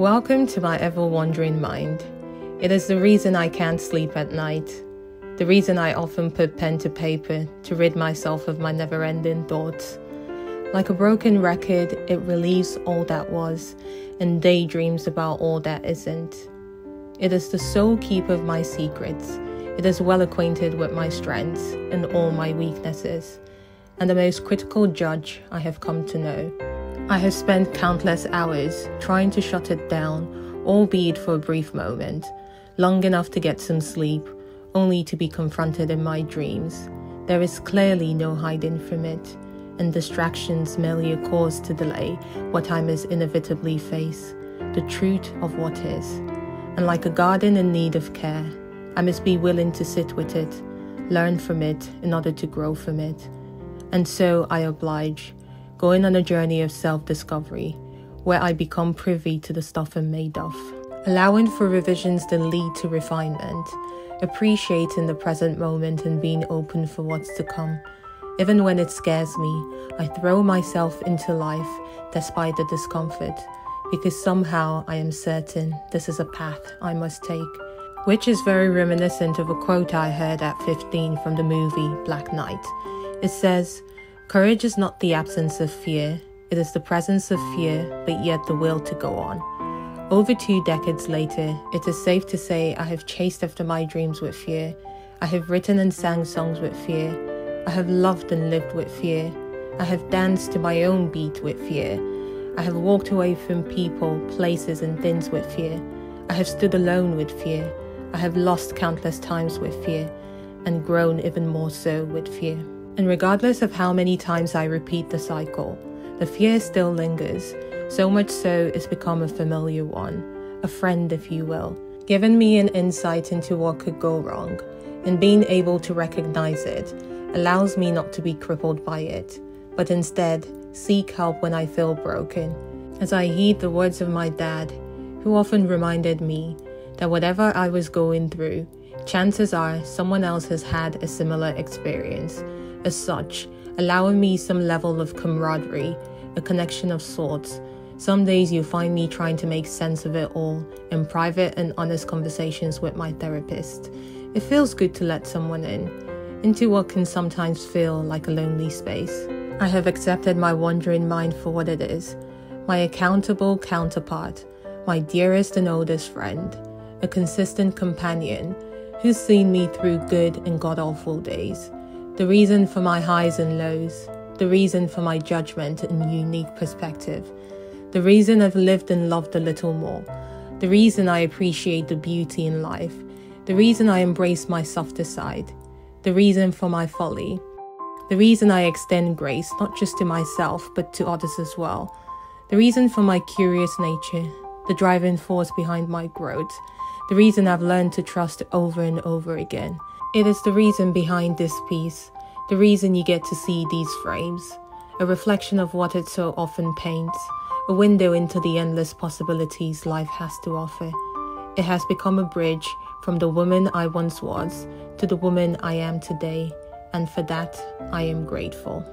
Welcome to my ever-wandering mind. It is the reason I can't sleep at night. The reason I often put pen to paper to rid myself of my never-ending thoughts. Like a broken record, it relieves all that was and daydreams about all that isn't. It is the sole keeper of my secrets. It is well acquainted with my strengths and all my weaknesses, and the most critical judge I have come to know. I have spent countless hours trying to shut it down, albeit for a brief moment, long enough to get some sleep, only to be confronted in my dreams. There is clearly no hiding from it, and distractions merely a cause to delay what I must inevitably face, the truth of what is. And like a garden in need of care, I must be willing to sit with it, learn from it in order to grow from it. And so I oblige, going on a journey of self-discovery, where I become privy to the stuff I'm made of, allowing for revisions that lead to refinement, appreciating the present moment and being open for what's to come. Even when it scares me, I throw myself into life despite the discomfort, because somehow I am certain this is a path I must take, which is very reminiscent of a quote I heard at 15 from the movie Black Knight. It says, "Courage is not the absence of fear, it is the presence of fear, but yet the will to go on." Over 2 decades later, it is safe to say I have chased after my dreams with fear. I have written and sang songs with fear. I have loved and lived with fear. I have danced to my own beat with fear. I have walked away from people, places and things with fear. I have stood alone with fear. I have lost countless times with fear, and grown even more so with fear. And regardless of how many times I repeat the cycle, the fear still lingers, so much so it's become a familiar one, a friend if you will, giving me an insight into what could go wrong, and being able to recognize it allows me not to be crippled by it, but instead seek help when I feel broken, as I heed the words of my dad, who often reminded me that whatever I was going through, chances are someone else has had a similar experience. As such, allowing me some level of camaraderie, a connection of sorts. Some days you'll find me trying to make sense of it all in private and honest conversations with my therapist. It feels good to let someone into what can sometimes feel like a lonely space. I have accepted my wandering mind for what it is, my accountable counterpart, my dearest and oldest friend, a consistent companion who's seen me through good and god-awful days. The reason for my highs and lows, the reason for my judgment and unique perspective, the reason I've lived and loved a little more, the reason I appreciate the beauty in life, the reason I embrace my softer side, the reason for my folly, the reason I extend grace not just to myself but to others as well, the reason for my curious nature, the driving force behind my growth, the reason I've learned to trust over and over again. It is the reason behind this piece, the reason you get to see these frames, a reflection of what it so often paints, a window into the endless possibilities life has to offer. It has become a bridge from the woman I once was to the woman I am today, and for that I am grateful.